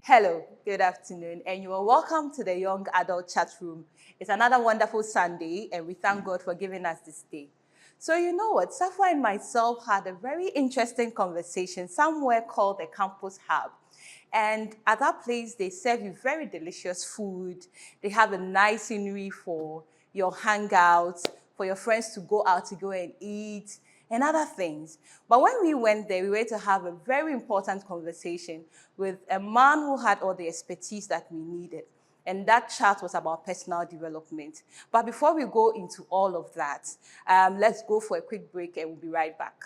Hello, good afternoon, and you are welcome to the Young Adult Chatroom. It's another wonderful Sunday, and we thank God for giving us this day. So you know what, Safwa and myself had a very interesting conversation somewhere called the Campus Hub. And at that place, they serve you very delicious food. They have a nice scenery for your hangouts, for your friends to go out to go and eat and other things. But when we went there, we were to have a very important conversation with a man who had all the expertise that we needed. And that chat was about personal development. But before we go into all of that, let's go for a quick break and we'll be right back.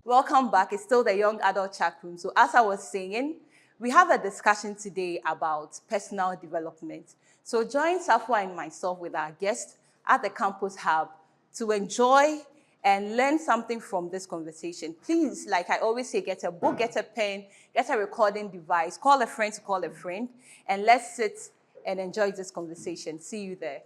Welcome back. It's still the Young Adult Chat Room. So as I was saying, we have a discussion today about personal development. So join Safwa and myself with our guest at the Campus Hub to enjoy and learn something from this conversation. Please, like I always say, get a book, get a pen, get a recording device, call a friend to call a friend, and let's sit and enjoy this conversation. See you there.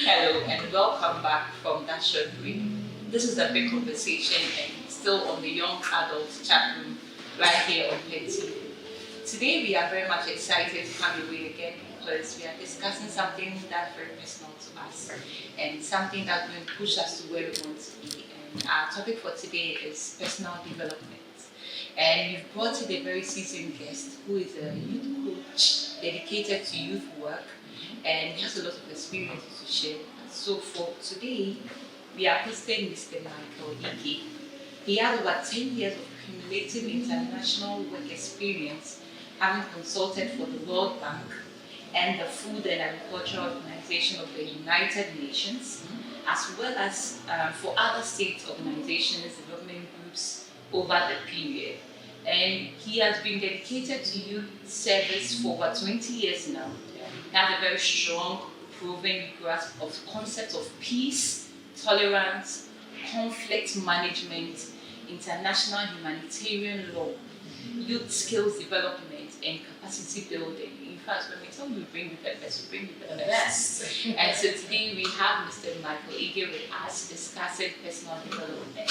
Hello and welcome back from that short break. This is a big conversation and still on the Young Adult Chat Room right here on Petty. Today we are very much excited to come your way again because we are discussing something that's very personal to us and something that will push us to where we want to be. And our topic for today is personal development. And we've brought in a very seasoned guest who is a youth coach dedicated to youth work and he has a lot of experience to share. So for today, we are hosting Mr. Michael Ige. He has over 10 years of cumulative international work experience, having consulted for the World Bank and the Food and Agriculture Organization of the United Nations, as well as for other state organizations, development groups over the period. And he has been dedicated to youth service for over 20 years now. He has a very strong, proven grasp of concepts of peace, tolerance, conflict management, international humanitarian law, youth skills development, and capacity building. In fact, when we tell you bring the best, we bring the best. And so today we have Mr. Michael Ige with us discussing personal development.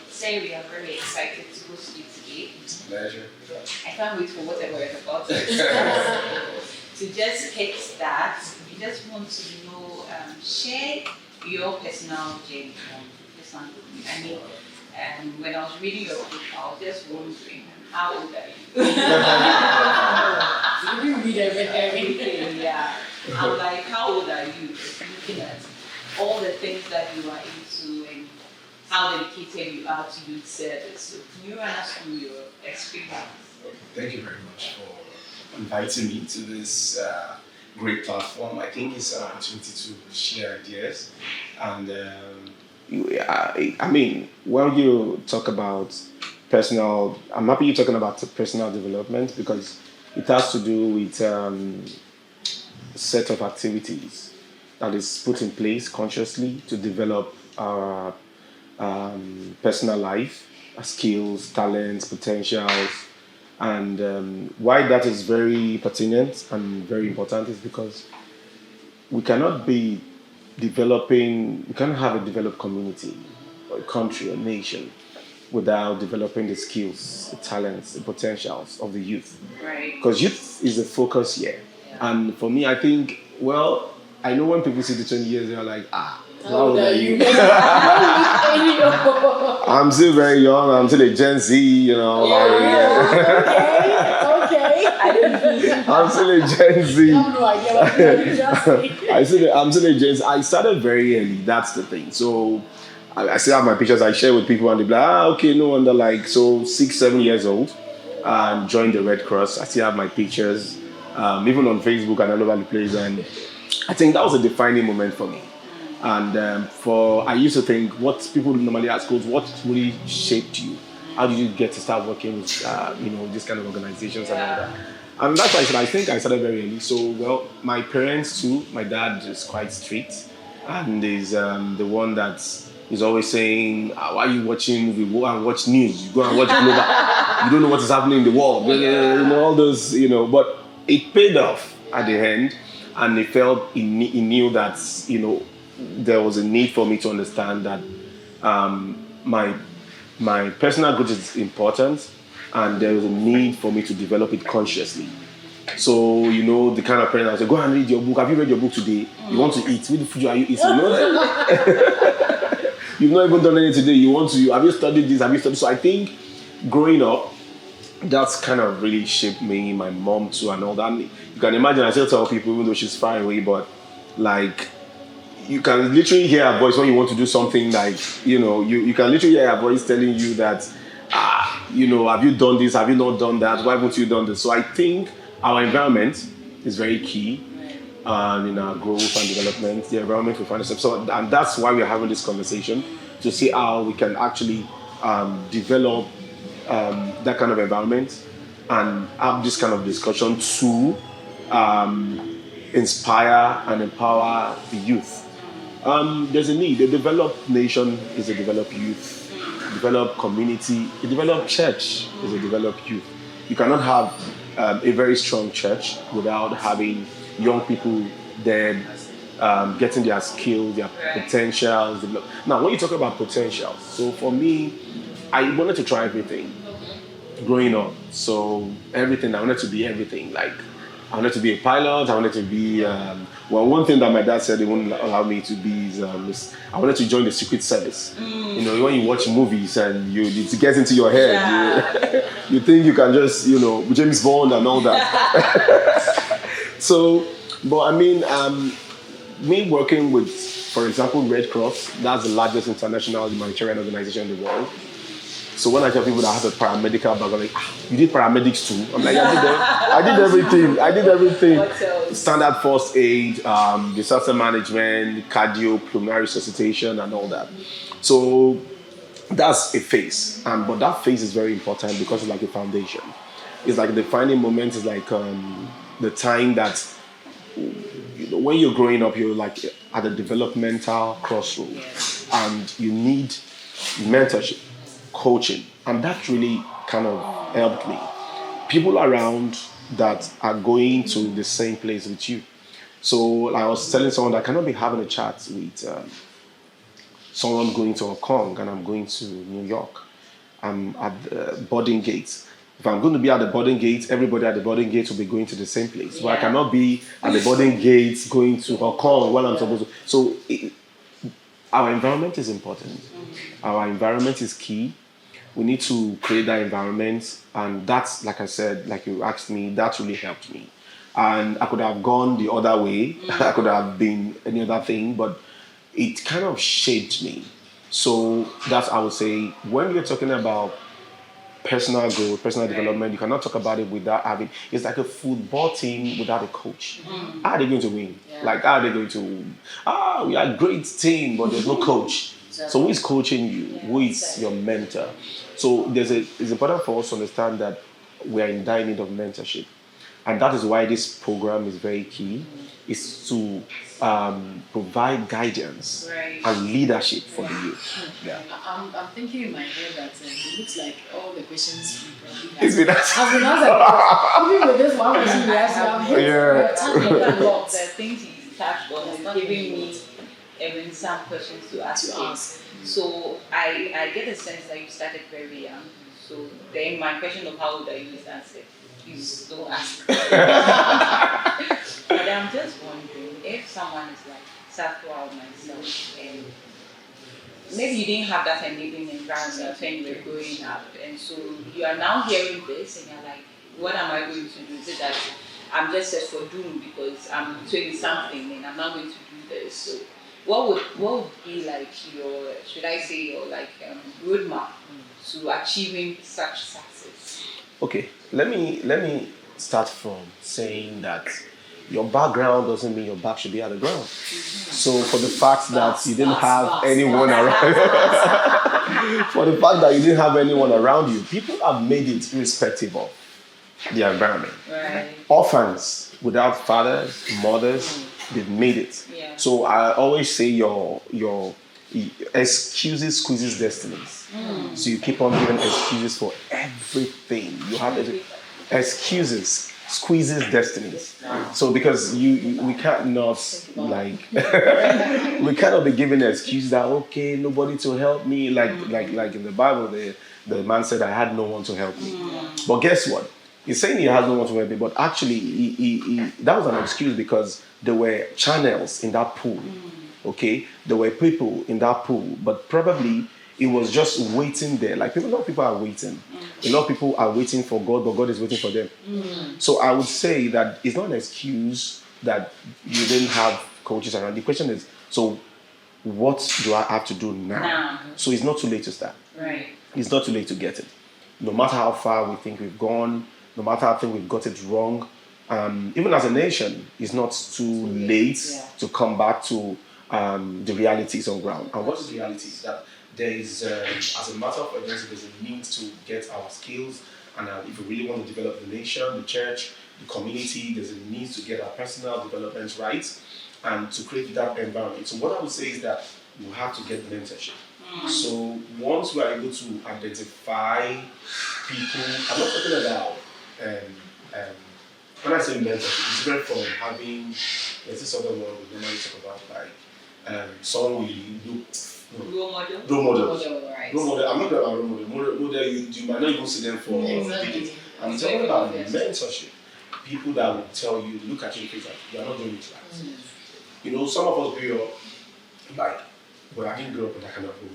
Say we are very excited to host you today. Pleasure. I can't wait for whatever we're about to just kickstart, we just want to know, share your personal journey from personal development. I mean, when I was reading your book, I was just wondering, how old are you? You read everything, yeah. I'm like, how old are you? Just looking at all the things that you are into and how dedicated you are to youth service. So can you run us through your experience? Thank you very much for inviting me to this great platform. I think it's an opportunity to share ideas. And I mean, when you talk about personal, I'm happy you're talking about personal development because it has to do with a set of activities that is put in place consciously to develop our personal life, skills, talents, potentials. And why that is very pertinent and very important is because we cannot be developing, we cannot have a developed community or a country or nation without developing the skills, the talents, the potentials of the youth. Right. Because youth is the focus here. Yeah. And for me, I think, well, I know when people see the 20 years, they're like, how old are you? I'm still very young. I'm still a Gen Z, you know. Okay. I'm still a Gen Z. I'm still a Gen Z. I started very early. That's the thing. So I still have my pictures. I share with people, and they're like, okay, no wonder. Like, so 6-7 years old, and joined the Red Cross. I still have my pictures, even on Facebook and all over the place. And I think that was a defining moment for me. And I used to think what people normally ask is what really shaped you? How did you get to start working with this kind of organizations and all that? And that's why I think I started very early. So, well, my parents too, my dad is quite strict and is the one that is always saying, why are you watching movie? Go and watch news. You go and watch Global. You don't know what is happening in the world. All those, but it paid off at the end, and he knew that there was a need for me to understand that my personal growth is important, and there is a need for me to develop it consciously. So, the kind of parent I say, go and read your book. Have you read your book today? You want to eat? Which food are you eating? You've not even done anything today. Have you studied this? Have you studied? So I think growing up, that's kind of really shaped me, my mom too, and all that. You can imagine, I still tell people, even though she's far away, but like, you can literally hear her voice when you want to do something, like, you can literally hear her voice telling you that, have you done this? Have you not done that? Why haven't you done this? So I think our environment is very key in our growth and development, the environment we find ourselves. So, and that's why we're having this conversation, to see how we can actually develop that kind of environment and have this kind of discussion to inspire and empower the youth. There's a need. A developed nation is a developed youth. A developed community, a developed church is a developed youth. You cannot have a very strong church without having young people then getting their skills, their potentials. Now, when you talk about potential, so for me, I wanted to try everything growing up. So everything, I wanted to be everything. Like, I wanted to be a pilot. I wanted to be, one thing that my dad said he wouldn't allow me to be is I wanted to join the Secret Service. When you watch movies and it gets into your head, you think you can just, James Bond and all that. So, but I mean, me working with, for example, Red Cross, that's the largest international humanitarian organization in the world. So when I tell people that I have a paramedical background, like, you did paramedics too? I'm like, I did everything. I did everything. Standard first aid, disaster management, cardiopulmonary resuscitation, and all that. So that's a phase. But that phase is very important because it's like a foundation. It's like the defining moment is like the time that when you're growing up, you're like at a developmental crossroad, and you need mentorship, coaching, and that really kind of helped me. People around that are going to the same place with you. So I was telling someone that I cannot be having a chat with someone going to Hong Kong and I'm going to New York. I'm at the boarding gate. If I'm going to be at the boarding gate, everybody at the boarding gate will be going to the same place. But I cannot be at the boarding gate going to Hong Kong while I'm supposed to. So our environment is important. Our environment is key. We need to create that environment, and that's, like I said, like you asked me, that really helped me. And I could have gone the other way. I could have been any other thing, but it kind of shaped me. So that's, I would say, when you're talking about personal growth, personal development, you cannot talk about it without having, it's like a football team without a coach. How are they going to win? Like, how are they going to, we are a great team, but there's no coach. So who is coaching you? Who is your mentor? So it's important for us to understand that we are in dire need of mentorship. And that is why this program is very key, is to provide guidance and leadership for the youth. Yeah. I'm thinking in my head that it looks like all the questions we probably have. It's been I've been answered. Even with this one question we asked, the things he touched on is giving me some questions to ask. So I get a sense that you started very young. So then my question of how old are you is answered. Please don't ask. But I'm just wondering if someone is like Sathwa or myself, and maybe you didn't have that enabling environment when you were growing up, and so you are now hearing this and you're like, what am I going to do? Is it that I'm just set for doom because I'm 20 something and I'm not going to do this? So what would be like your, should I say, your like roadmap to achieving such success? Okay, let me start from saying that your background doesn't mean your back should be at the ground. So for the fact that you didn't have anyone around, you, people have made it irrespective of the environment. Right. Orphans without fathers, mothers, they've made it. Yeah. So I always say your excuses squeezes destinies. So you keep on giving excuses for everything. You have excuses squeezes destinies. So because we can't not like we cannot be given an excuse that okay, nobody to help me, like in the Bible the man said I had no one to help me. But guess what? He's saying he has no one to help me, but actually that was an excuse because there were channels in that pool. Okay, there were people in that pool, but probably it was just waiting there. Like a lot of people are waiting. A lot of people are waiting for God, but God is waiting for them. So I would say that it's not an excuse that you didn't have coaches around. The question is, so what do I have to do now? So it's not too late to start. Right. It's not too late to get it. No matter how far we think we've gone, no matter how think we've got it wrong, even as a nation, it's not too late to come back to the realities on ground. And what is the reality? Is that there is, as a matter of urgency, there's a need to get our skills, and if we really want to develop the nation, the church, the community, there's a need to get our personal development right and to create that environment. So what I would say is that you have to get mentorship. So once we are able to identify people, I'm not talking about when I say mentorship, it's different from having there's this other word we normally talk about like someone we look Role model. Role model. Right. Role model. I'm not talking about role model. Model you might not even see them for decades. I'm talking about mentorship. People that will tell you, look at your face like you are not doing it right. You know, some of us grew up like well, I didn't grow up in that kind of home.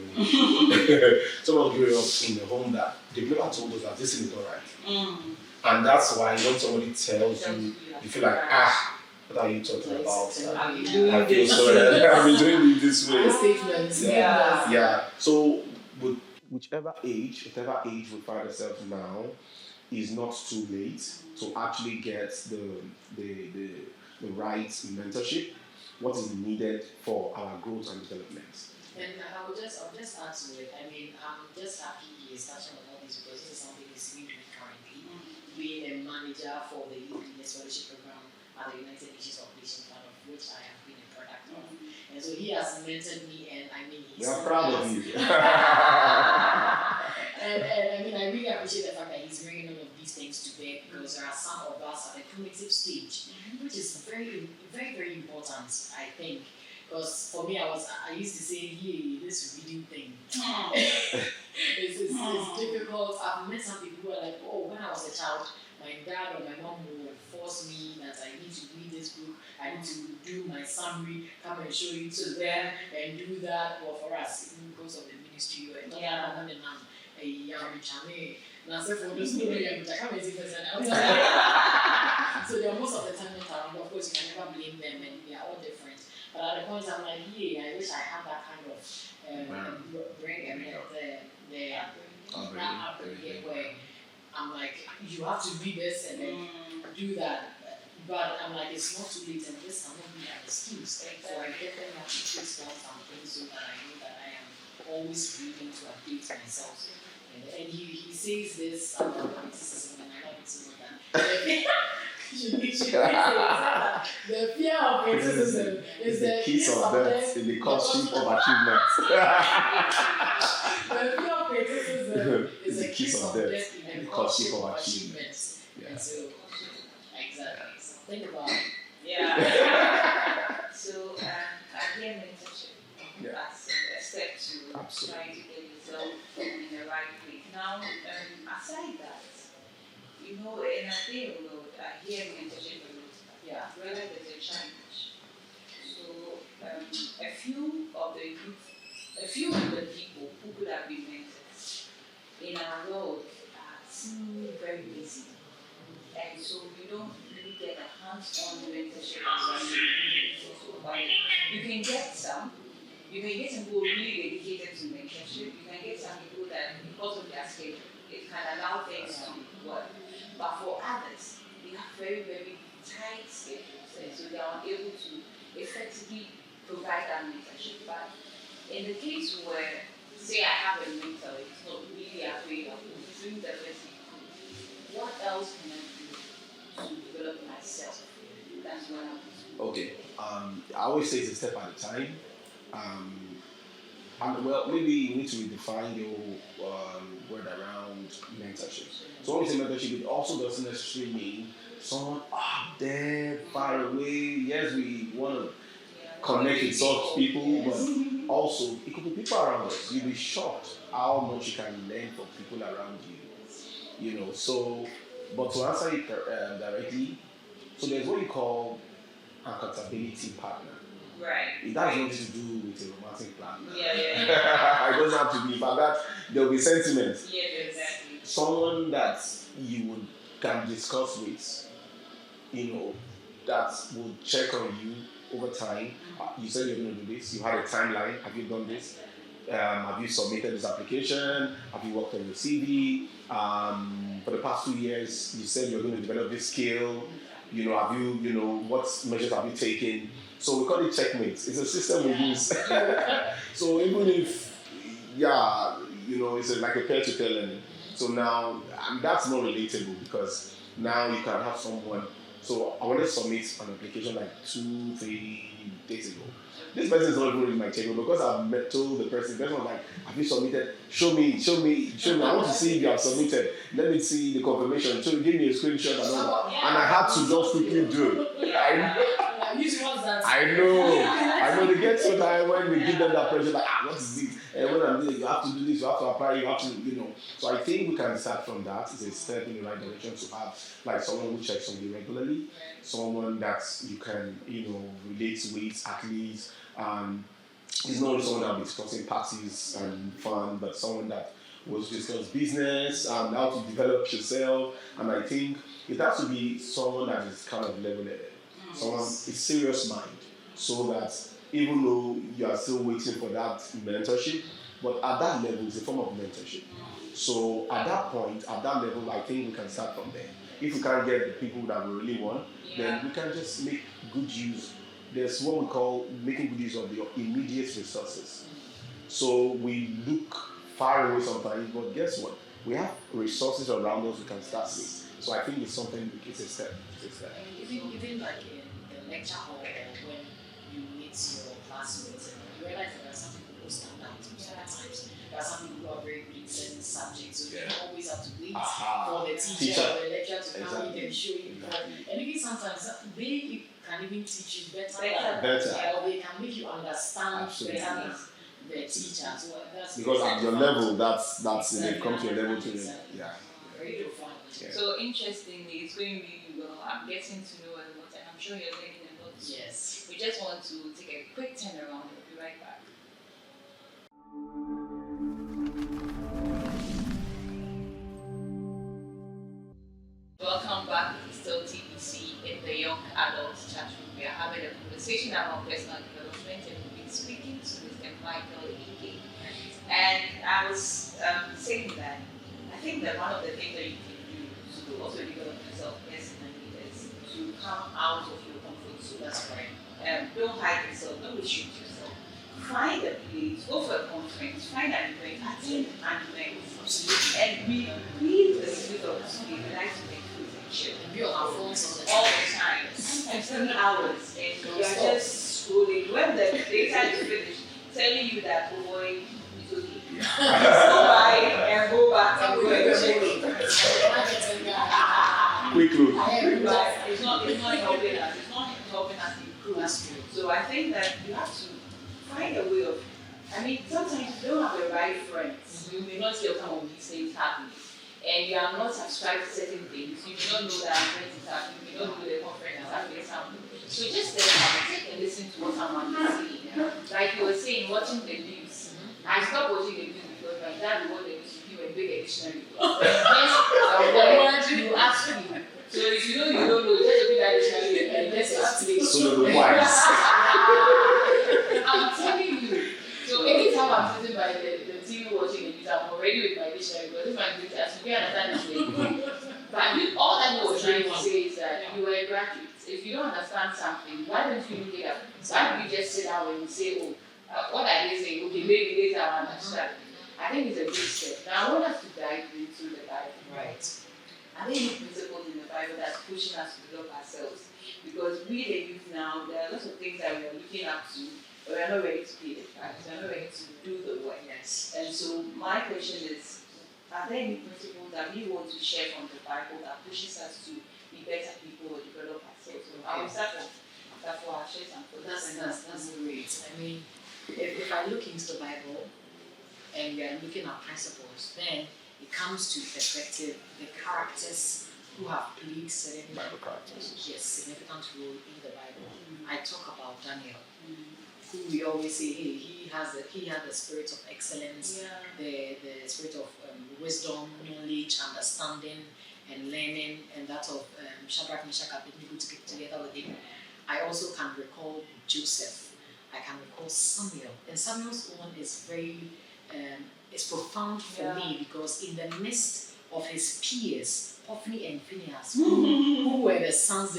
Some of us grew up in a home that they've never told us that this thing is not right. And that's why when somebody tells you, you feel like, what are you talking about? I'm I feel sorry. I've been doing it this way. Statements. Yeah. So with whichever age we find ourselves now, is not too late to actually get the right mentorship. What is needed for our growth and development. And I'll just add to it. I mean, I'm just happy he is touching on all this because this is something he's doing currently. Being a manager for the Youth Leaders Fellowship Program at the United Nations Population Fund, of which I have been a product of. And so he has mentored me, and I mean, he's. We are proud of you. and I mean, I really appreciate the fact that he's bringing all of these things to bear because there are some of us at a primitive stage, which is very, very, very important, I think. Because for me, I used to say, hey, this reading thing. it's difficult. I've met some people who are like, oh, when I was a child, my dad or my mom would force me that I need to read this book, I need to do my summary, come and show you to them and do that. Well, for us, even because of the ministry, so there are most of the time not around. Of course, you can never blame them, and they are all different. But at the point, I'm like, yeah, I wish I had that kind of bring the upbringing where I'm like, you have to read this and then do that. But I'm like, it's not too late, and this cannot be an excuse. So I definitely have to choose down something so that I know that I am always reading to update myself. And he says this about criticism, and I love it so much. The fear of criticism is the kiss of death in the courtship of achievement. The fear of criticism is the kiss of death in the courtship of achievement. And so, exactly. So think about it. Yeah. So I hear mentorship as a step to trying to get yourself in the right place. Now, aside that, you know, in a day world, I hear mentorship a lot. Yeah. Whether there's a challenge. So a few of the people who could have been mentors in our world seem very busy. And so you don't really get a hands-on mentorship as you can get some. You can get some people really dedicated to mentorship. You can get some people that, because of their schedule, it can allow things to work. But for others, they have very, very tight schedules, and so they are unable to effectively provide that mentorship. But in the case where, say, I have a mentor, it's not really available, it's doing the best he can. What else can I do to develop myself? That's what I'm doing. Okay. I always say it's a step at a time. Well, maybe you need to redefine your word around mentorship. So when we say mentorship, it also doesn't necessarily mean someone up there, far away. Yes, we want to Yeah. connect with such people, but also it could be people around us. You'll be shocked how much you can learn from people around you. So, but to answer it directly, so there's what you call accountability partner. Right. It has nothing to do with a romantic partner. Yeah. It doesn't have to be. But that there will be sentiment. Yeah, exactly. Someone that you can discuss with, that will check on you over time. You said you're going to do this. You had a timeline. Have you done this? Have you submitted this application? Have you worked on your CV? For the past 2 years, you said you're going to develop this skill. Have you, what measures have you taken? So we call it checkmates. It's a system we use. So even if, it's like a peer-to-peer learning. So now, and that's not relatable because now you can have someone. So I wanted to submit an application like 2-3 days ago. This person is not even reading my check because I've told the person was like, have you submitted? Show me. I want to see if you have submitted. Let me see the confirmation. So he gave me a screenshot and all that. And I had to just quickly do it. I know they get so tired when we give them that pressure, like, what is it? And when I'm doing, you have to do this, you have to apply, you have to. So I think we can start from that. It's a step in the right direction to have like someone who checks on you regularly, someone that you can, relate with at least. It's not only someone that will be discussing parties and fun, but someone that will discuss business and how to develop yourself. And I think it has to be someone that is kind of level-headed. Someone is serious mind, so that even though you are still waiting for that mentorship, but at that level it's a form of mentorship. So at that point, at that level, I think we can start from there. If we can't get the people that we really want, then we can just make good use. There's what we call making good use of your immediate resources. So we look far away sometimes, but guess what? We have resources around us we can start with. So I think it's something, it's a step. Even like in the lecture hall or when you meet your classmates, you realize that there are some people who stand out most of the times. There are some people who are very good in certain subjects, so you don't always have to wait for the teacher or the lecturer to come in and show you. And even sometimes they can even teach you better. Or they can make you understand better than the teacher. So that's because at your level, that's it. Come to your level to very profound. So interestingly, it's going really well. I'm getting to know a lot, and I'm sure you're learning a lot. Yes. We just want to take a quick turnaround and we'll be right back. Welcome back to Still TBC in the Young Adults Chatroom. We are having a conversation about personal development, and we've been speaking to Mr. Michael Ike. And I was saying that I think that one of the things that you can do to also develop yourself personally is to come out of your comfort zone. That's right. Don't hide yourself, don't restrict yourself. Find a place, go for a conference, find an event, attend an event, and be the spirit of the spirit, like to make food and chill. Be on our phones all the time, sometimes 3 hours, and you are just scrolling. When the data is finished, telling you that, oh boy, it's okay. Go by and go back and go and check. Quick look. It's not helping us. It's not helping us improve. So I think that you have to find a way of. Sometimes you don't have the right friends. You may not see some of these things happening, and you are not subscribed to certain things. You may not know that event is happening. You may not know the conference is happening. So just take and listen to what someone is saying. Like you were saying, watching the news. I stopped watching the news because my dad would want the news to give a big dictionary. You ask me. So if you don't know, just open that dictionary and let's explain. So the wise. I'm telling you. So anytime I'm sitting by the TV watching the news, I'm already with my dictionary because if I'm going to ask you, understand this way. But all I was trying to say is that you were a graduate. If you don't understand something, why don't you look it up? Why don't you just sit down and say, what are they saying? Okay, maybe later I'll understand. I think it's a good step. Now I want us to dive into the Bible. Right. Are there any principles in the Bible that's pushing us to develop ourselves? Because we, the youth now, there are lots of things that we are looking up to, but we are not ready to pay the price. We are not ready to do the work. Yes. And so my question is, are there any principles that we want to share from the Bible that pushes us to be better people or develop ourselves. So I will start with our shares and That's great. I mean, if I look into the Bible and we are looking at principles, then it comes to perspective, the characters who have played certain Bible characters. yes, significant role in the Bible. I talk about Daniel, who we always say, hey, he had the spirit of excellence, the spirit of wisdom, knowledge, understanding, and learning, and that of Shadrach, Meshach, Abednego to get together with him. I also can recall Joseph. I can recall Samuel, and Samuel's own is very it's profound for me because in the midst of his peers, Hophni and Phinehas, who were the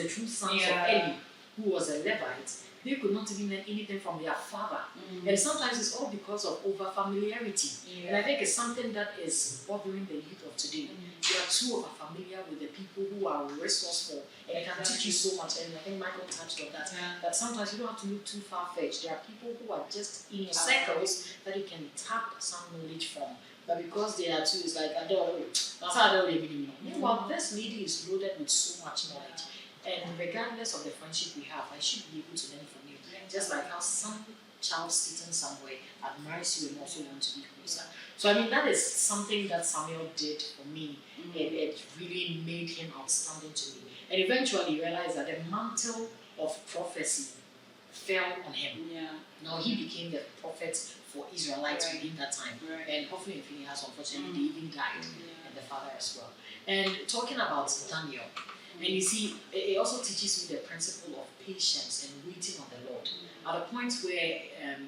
true sons of Eli, who was a Levite, they could not even learn anything from their father. And sometimes it's all because of over familiarity. And I think it's something that is bothering the youth of today. They are too over familiar with the people who are resourceful and can teach you so much. And I think Michael touched on that. That sometimes you don't have to look too far-fetched. There are people who are just in your circles that you can tap some knowledge from. But because they are too, it's like, I don't know. Meanwhile, this lady is loaded with so much knowledge. And regardless of the friendship we have, I should be able to learn from you. Just like how some child sitting somewhere admires you and also wants to be closer. So I mean, that is something that Samuel did for me. It really made him outstanding to me. And eventually realized that the mantle of prophecy fell on him. Now he became the prophet for Israelites within that time. And Hophni and Phinehas, unfortunately, they even died, and the father as well. And talking about Daniel, and you see, it also teaches me the principle of patience and waiting on the Lord. At the point where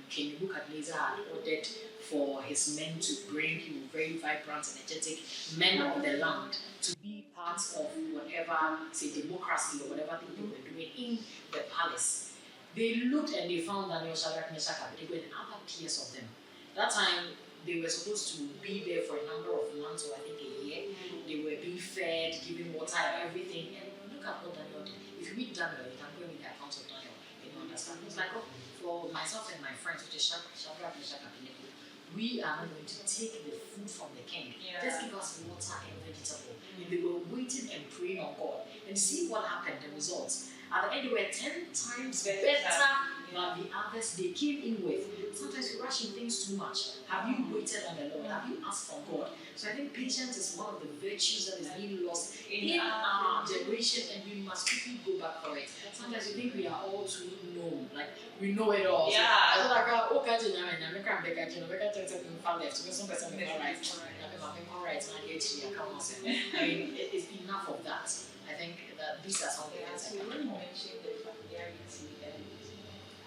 King Nebuchadnezzar had ordered for his men to bring very vibrant, energetic men of the land to be part of whatever, say, democracy or whatever thing they were doing in the palace, they looked and they found Daniel, Shadrach, Meshach, Abednego, and other peers of them. That time, they were supposed to be there for a number of months or I think a year. They were being fed, given water and everything. And look at what Daniel did. If you read Daniel, you can go in the accounts of Daniel and you understand. It's like, oh, for myself and my friends, which is Shadrach, Meshach, Abednego, we are not going to take the food from the king. Just give us water and vegetable. And they were waiting and praying on God. And see what happened, the results. At the end, they were 10 times better than the others they came in with. Sometimes you're rushing things too much. Have you waited on the Lord? Have you asked for God? So I think patience is one of the virtues that is being lost in our generation, and we must quickly go back for it. Sometimes you think we are all too known, like we know it all. I thought like, oh, okay, I mean, it's enough of that. I think that these are some of the things I can mention the familiarity, and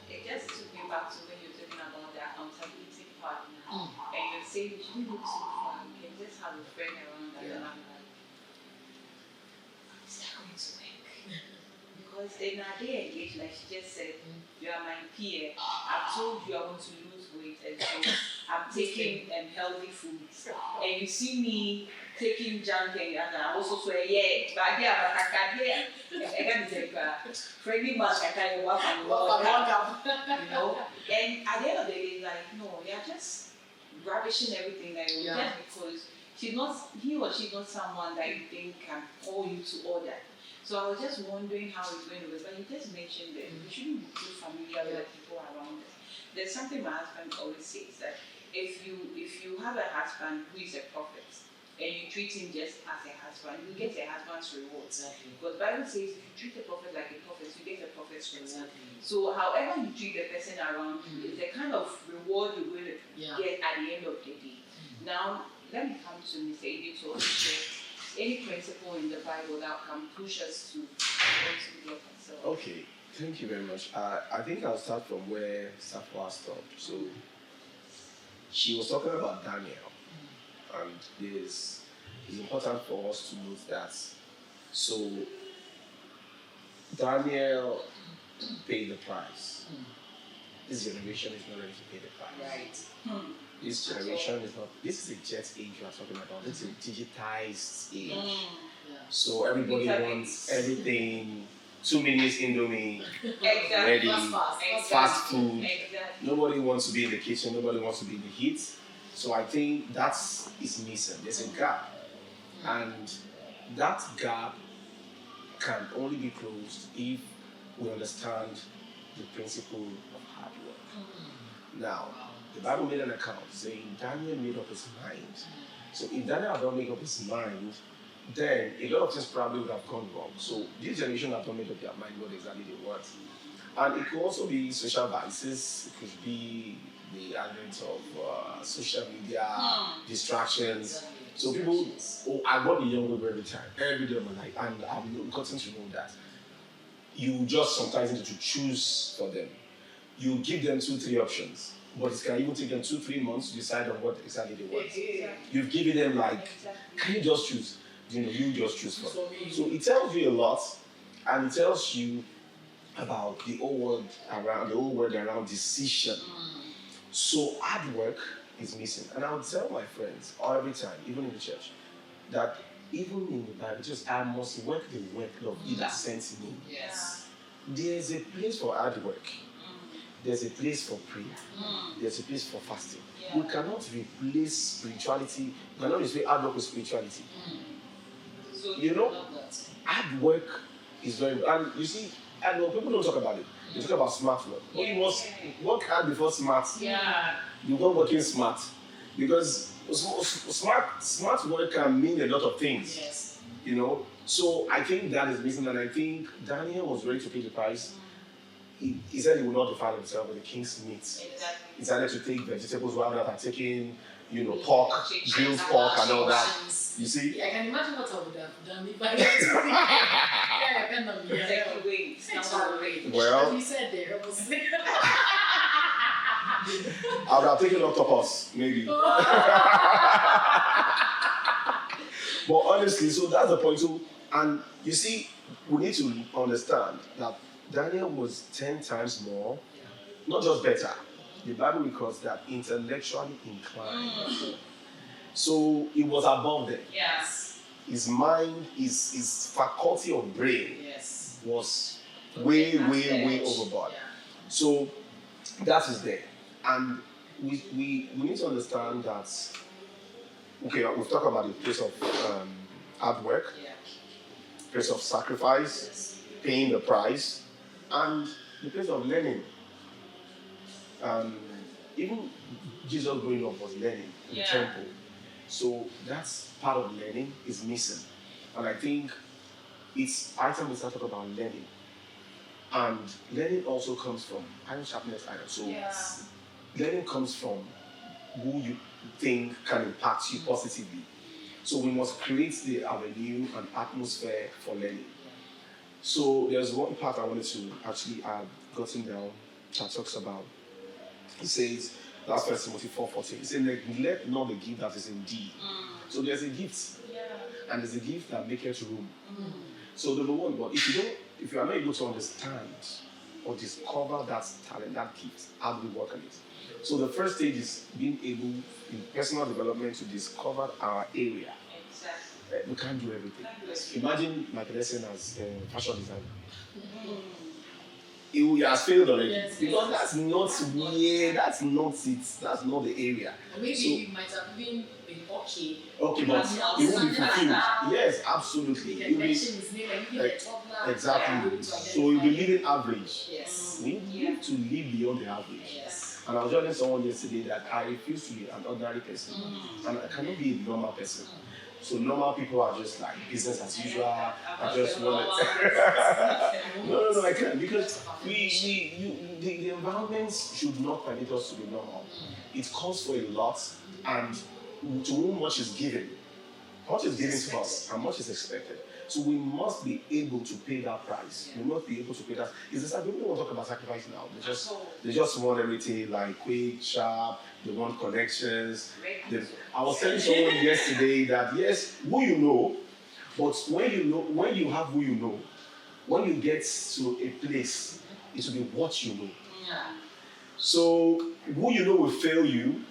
it just took me back to when you're talking about the accountability part now. And you're saying you shouldn't look so far, you can just have a friend around that and I'm like, is that going to work? Because in our day and age, like she just said, you are my peer, I've told you I want to lose weight, and so I'm taking healthy foods, and you see me taking junk and I also swear, but I can't take friendly much, I can't walk and you know. And at the end of the day, like, no, you're just ravishing everything that you just because he or she's not someone that you think can call you to order. So I was just wondering how it's going to be, but you just mentioned that we shouldn't be too familiar with the people around us. There's something my husband always says, that if you have a husband who is a prophet, and you treat him just as a husband, you get a husband's reward. Because the Bible says if you treat a prophet like a prophet, you get a prophet's reward. So however you treat the person around you is the kind of reward you're going to get at the end of the day. Now, let me come to Mr. Edith to share any principle in the Bible that can push us to develop ourselves. Okay, thank you very much. I think I'll start from where Safwa stopped. So she was talking about Daniel. And it's important for us to note that. So Daniel paid the price. This generation is not ready to pay the price. Right. This generation is not. This is a jet age you are talking about. This is a digitized age. So everybody wants everything. 2 minutes Indomie, ready, fast food. Nobody wants to be in the kitchen. Nobody wants to be in the heat. So I think that is missing. There's a gap, and that gap can only be closed if we understand the principle of hard work. Now, the Bible made an account saying Daniel made up his mind. So if Daniel had not made up his mind, then a lot of things probably would have gone wrong. So this generation have not made up their mind what exactly they want. And it could also be social vices, it could be the advent of social media, distractions. So people, I got the young people every time, every day of my life, and I've gotten to know that you just sometimes need to choose for them. You give them 2-3 options, but it can even take them 2-3 months to decide on what exactly they want. You've given them like, can you just choose? You just choose for them. So it tells you a lot, and it tells you about the whole world around decision. So hard work is missing. And I would tell my friends every time, even in the church, that even in the Bible, just I must work the work of He that sent me. Yes. There's a place for hard work. There's a place for prayer. There's a place for fasting. We cannot replace spirituality. We cannot replace hard work with spirituality. So hard work is very, and you see, and people don't talk about it. They talk about smart work. But you must work hard before smart. You're not working smart. Because smart work can mean a lot of things. So I think that is missing, and I think Daniel was ready to pay the price. He said he would not defile himself with the king's meat. Exactly. He decided to take vegetables rather than taking, pork, grilled pork and all that. You see? I can imagine what I would have done if I went Well, you said there was I would have taken octopus, maybe. But honestly, so that's the point too. And you see, we need to understand that Daniel was 10 times more, not just better. The Bible records that intellectually inclined. So he was above them. Yes. His mind, his faculty of brain was way overboard. So that is there. And we need to understand that, okay, we've talked about the place of hard work, place of sacrifice, paying the price, and the place of learning. Even Jesus growing up was learning in the temple. So that's part of learning is missing. And I think it's high time we start talking about learning. And learning also comes from iron sharpness iron. So learning comes from who you think can impact you positively. So we must create the avenue and atmosphere for learning. So there's one part I wanted to actually add, gotten down, that talks about. He says, that's 1 Timothy 4:14. He says, neglect not the gift that is in thee. So there's a gift, and there's a gift that maketh room. So number one, but if you are not able to understand or discover that talent, that gift, how do we work on it? So the first stage is being able in personal development to discover our area. Exactly. We can't do everything. Imagine Michael Essien as a fashion designer. He has failed already because that's not it. That's not the area. Or maybe you might have been okay. Okay, but he won't be fulfilled. Yes, absolutely. You can mention his name and give a top line. Exactly. So you'll be living average. Yes. We need to live beyond the average. Yes. And I was telling someone yesterday that I refuse to be an ordinary person, and I cannot be a normal person. So normal people are just like business as usual. I just want it. No, I can't, because the environment should not permit us to be normal. It calls for a lot, and to whom much is given. Much is given to us, and much is expected. So we must be able to pay that price. We must be able to pay that. It's the people don't want to talk about sacrifice now. They just want everything like quick, sharp. They want connections. I was telling someone yesterday that yes, who you know, but when you have who you know, when you get to a place, it will be what you know. So who you know will fail you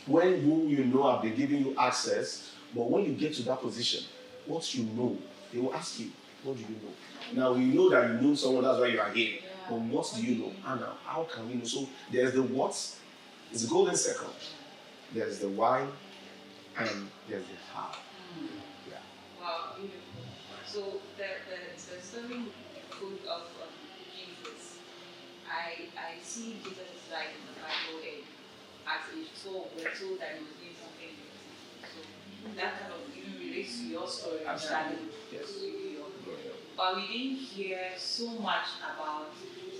when who you know have been giving you access, but when you get to that position, what you know, they will ask you, what do you know? Now we know that you know someone, that's why you are here. But what do you know? And now, how can we know? So there's the what, it's the golden circle. There's the why, and there's the how. Wow, beautiful. So the story full of Jesus. I see Jesus' life in the Bible, and at age 12, we're told that he was doing something beautiful. So that kind of even relates to your story of starting Yes. to your. But we didn't hear so much about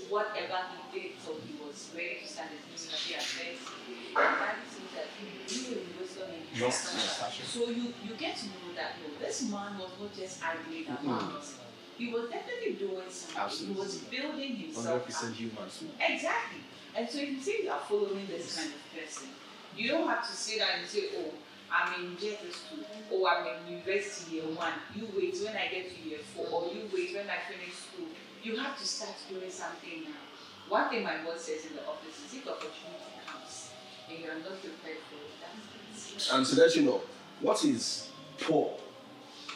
whatever he did till he was ready to start his ministry at first. The Bible says that he grew in wisdom and in stature. So you get to know that no, this man was not just idling about. He was definitely doing something. Absolutely. He was building himself 100% up. human. Exactly. And so if you say you are following this kind of person, you don't have to sit down and say, oh, I'm in JS2, or I'm in university year 1. You wait when I get to year 4, or you wait when I finish school. You have to start doing something now. One thing my boss says in the office is if opportunity comes and you are not prepared for it, that's it. And to let you know, what is poor?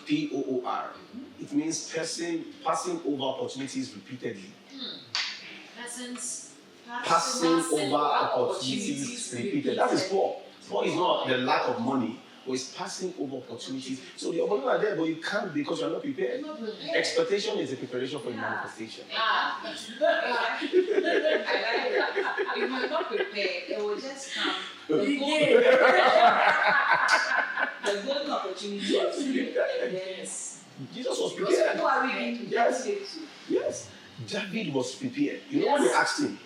P-O-O-R. It means passing over opportunities repeatedly. Passing over opportunities repeatedly. That is poor. Poor is not the lack of money, but it's passing over opportunities. So the opportunities are there, but you can't because you're not prepared. Expectation is a preparation for manifestation. I like it. If you're not prepared, it will just come. The golden opportunity. Yes. Jesus was Because prepared. who are we being Yes. to? Yes. David was prepared. You know when they asked him,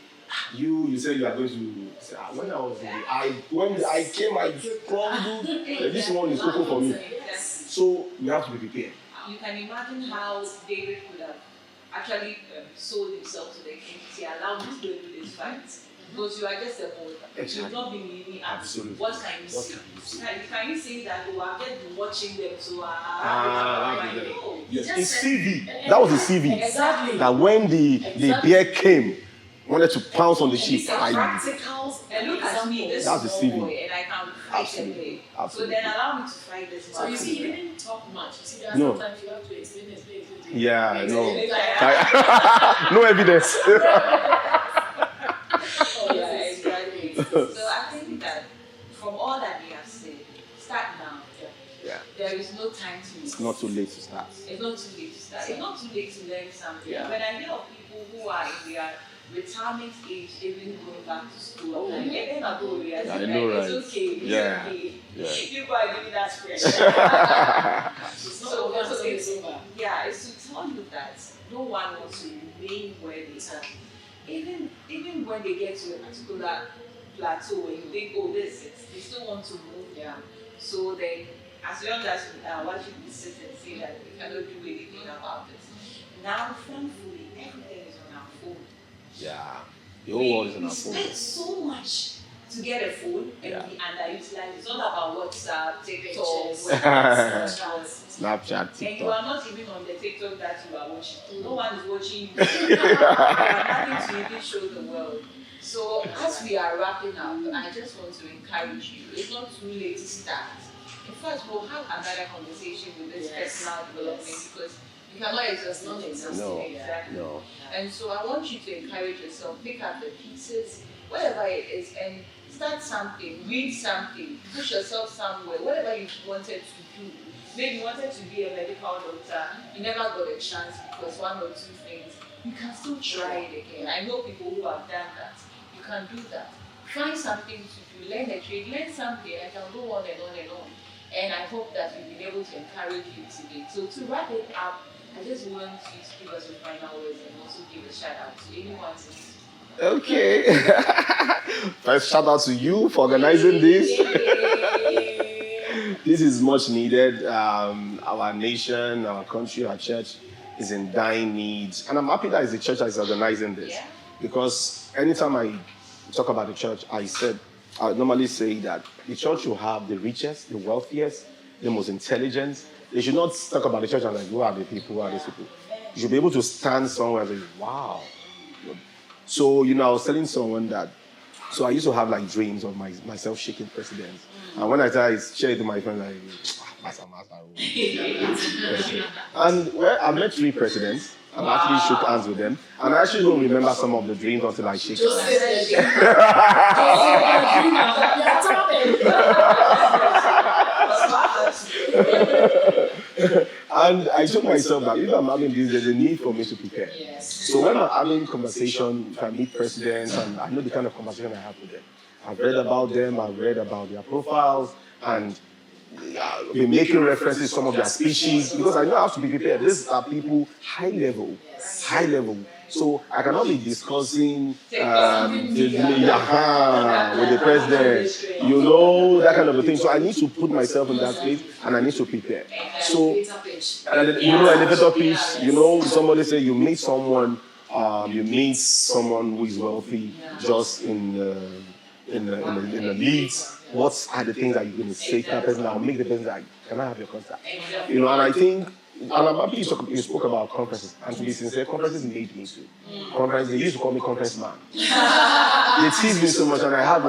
you said you are going to say, when I was when I came, I crumbled. This one is cocoa for me. So we have to be prepared. You can imagine how David could have actually sold himself to the king. He allowed him to go into this fight. Because you are just a boy. Exactly. You've not been leading. Absolutely. What can you say? Can you say that, oh, I've just been watching them, so no. Yes. It's CV. That was the CV. Exactly. That when the bear came, wanted to pounce on the sheep. Practicals. And look at me, this That's the small CV. boy, and I can fight everything. So then allow me to fight this So man. you see, he didn't talk much. You see, there are No. sometimes you have to explain. Yeah, no. Yeah. No evidence. Yeah, exactly. So I think that from all that we have said, start now. Yeah. There is no time to It's not too late to start. It's not too late to start. It's not too late to learn something. Yeah. When I hear of people who are in their retirement age, even going back to school, I'm like, yeah, I know, right? It's okay. Yeah. It's okay. Yeah. People are giving us pressure. It's not over until it's over. Yeah, it's to tell you that no one wants to remain where they are. Even when they get to a particular plateau and you think, oh, this is it, they still want to move. Yeah. So then, as long as what you sit and say that we cannot do anything about it. Now, thankfully, everything is on our phone. Yeah. The whole world is on our We phone. spend so much to get a phone and we underutilize. It's all about WhatsApp, TikTok, Snapchat, and you TikTok. are not even on the TikTok that you are watching. No one is watching you. You have nothing to even show the world. So as we are wrapping up, I just want to encourage you. It's not too late to start. In fact, we'll have another conversation with this personal development because you cannot exhaust knowledge. No. Exactly. No. And so I want you to encourage yourself, pick up the pieces, whatever it is, and start something, read something, push yourself somewhere, whatever you wanted to do. Maybe you wanted to be a medical doctor, you never got a chance because one or two things. You can still try it again. I know people who have done that. You can do that. Find something to do, learn a trade, learn something. I can go on and on and on. And I hope that we've been able to encourage you today. So to wrap it up, I just want you to give us your final words and also give a shout out to anyone to Okay. First, shout out to you for organizing this. This is much needed. Our nation, our country, our church is in dying needs. And I'm happy that it's the church that is organizing this. Yeah. Because anytime I talk about the church, I normally say that the church will have the richest, the wealthiest, the most intelligent. They should not talk about the church and like, who are the people, who are these people? You should be able to stand somewhere and say, wow. So, I was telling someone that, so I used to have like dreams of myself shaking presidents. And when I share it to my friends, like, master. And I met 3 presidents. And I actually shook hands with them. And I actually don't remember some of the dreams until I shake hands. And I told myself that if I'm having this, there's a need for me to prepare. Yes. So when I'm having conversation, if I meet presidents, and I know the kind of conversation I have with them, I've read about them, I've read about their profiles, and I've been making references to some of their speeches, because I know I have to be prepared. These are people high level. So I cannot be discussing with the president, that kind of a thing. So I need to put myself in that space, and I need to prepare. So, elevator pitch, somebody say you meet someone who is wealthy just in the leads. What are the things that you're going to say to that person that will make the person like, can I have your contact? And I think, and I'm happy you spoke about conferences. And to be sincere, conferences made me too. They used to call me conference man. They teased me so much, and I have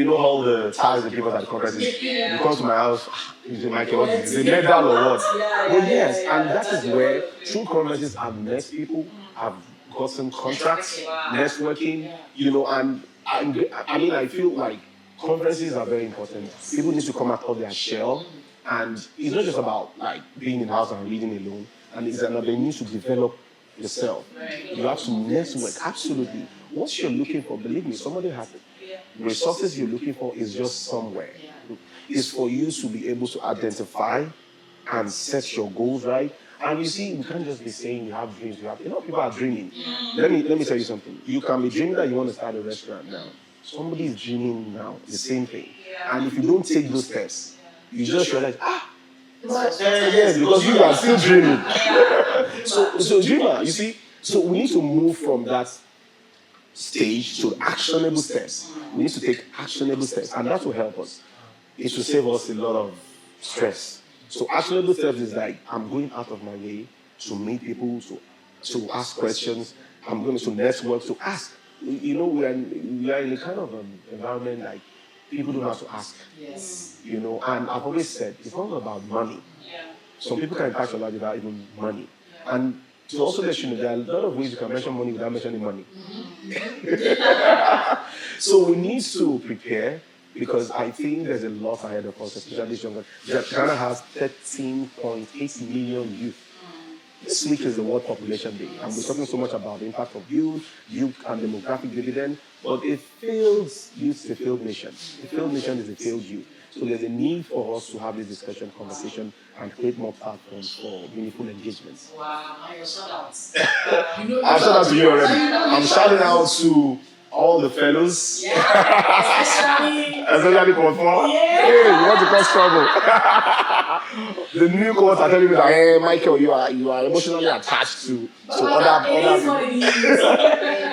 all the ties and people at the conferences. You come to my house, you say, Michael, what is it? Medal or what? But yes, and that is where through conferences I've met people, I've gotten contracts, networking, and I feel like conferences are very important. People need to come out of their shell, and it's not just about being in the house and reading alone. And it's another, you need to develop yourself. You have to network, absolutely. What you're looking for, believe me, somebody has it. The resources you're looking for is just somewhere. It's for you to be able to identify and set your goals right. And you see, we can't just be saying you have dreams. People are dreaming. Let me tell you something. You can be dreaming that you want to start a restaurant now. Somebody is dreaming now, the same thing. And if you don't take those steps, you just realize, yes, because you are still dreaming. So dreamer, you see, so we need to move from that stage to actionable steps. We need to take actionable steps, and that will help us. It will save us a lot of stress. So actionable steps is like, I'm going out of my way to meet people, to ask questions. I'm going to network, to ask. We are in a kind of environment like people don't have to ask. Yes. And I've always said, it's not about money. Some people can impact your life without even money. And to also let you know, there are a lot of ways you can mention money without mentioning money. So we need to prepare, because I think there's a lot ahead of us, especially this younger. Ghana has 13.8 million youth. This week is the World Population Day, and we're talking so much about the impact of youth and demographic dividend, but a failed youth is a failed nation. A failed nation is a failed youth. So there's a need for us to have this conversation, and create more platforms for meaningful engagements. Wow, your shout-outs. I'm shouting out to you already. I'm shouting out to all the fellows. Yeah, especially for fun. Yeah. Hey, you want to cause trouble. The new cohorts are telling me that, hey, Michael, you are emotionally attached to other people.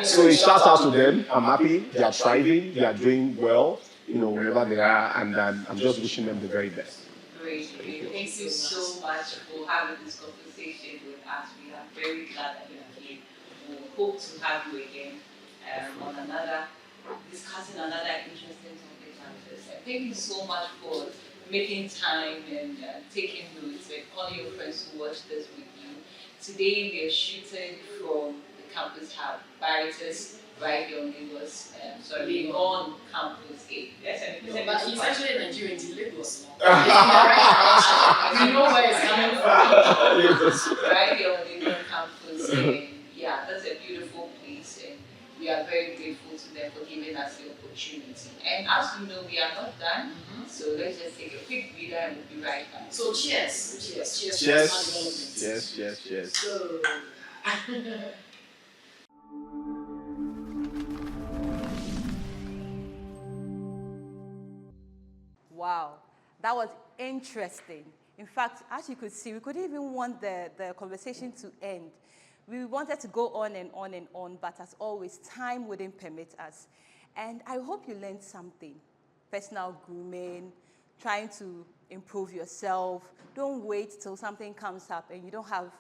So a shout out to them. I'm happy. They are thriving. They are doing well, wherever they are. And I'm just wishing them the very best. Great. Thank you so much for having this conversation with us. We are very glad that you came. We hope to have you again on discussing another interesting topic like this. Thank you so much for making time and taking notes with all your friends who watch this with you. Today we are shooting from the campus hub, Barritos, right here on Lagos. On campus 8. But he's actually in Nigeria, in Lagos. You know where it's coming from. Right here on Lagos campus. And yeah, that's a beautiful place. And we are very grateful to them for giving us the opportunity. And as you know, we are not done. So let's just take a quick breather and we'll be right back. So cheers. Cheers. So. Wow, that was interesting. In fact, as you could see, we couldn't even want the conversation to end. We wanted to go on and on and on, but as always, time wouldn't permit us. And I hope you learned something. Personal grooming, trying to improve yourself. Don't wait till something comes up and you don't have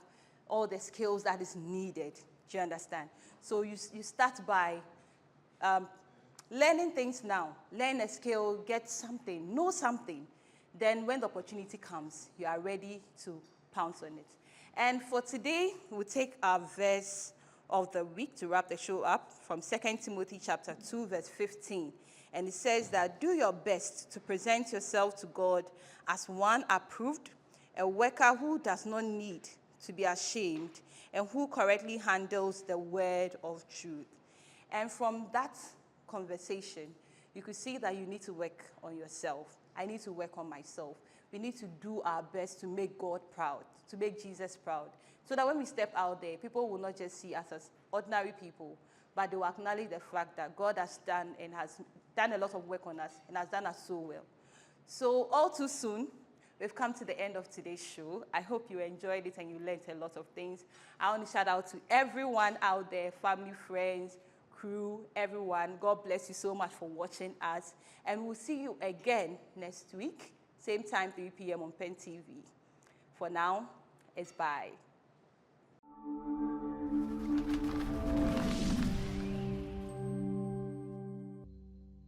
all the skills that is needed. Do you understand? So you start by learning things now. Learn a skill, get something, know something. Then when the opportunity comes, you are ready to pounce on it. And for today, we'll take our verse of the week to wrap the show up from 2 Timothy chapter 2, verse 15. And it says that, do your best to present yourself to God as one approved, a worker who does not need to be ashamed, and who correctly handles the word of truth. And from that conversation, you could see that you need to work on yourself. I need to work on myself. We need to do our best to make God proud, to make Jesus proud, so that when we step out there, people will not just see us as ordinary people, but they will acknowledge the fact that God has done and has done a lot of work on us and has done us so well. So all too soon, we've come to the end of today's show. I hope you enjoyed it and you learned a lot of things. I want to shout out to everyone out there, family, friends, crew, everyone. God bless you so much for watching us. And we'll see you again next week, same time, 3 p.m. on Pen TV. For now, it's bye.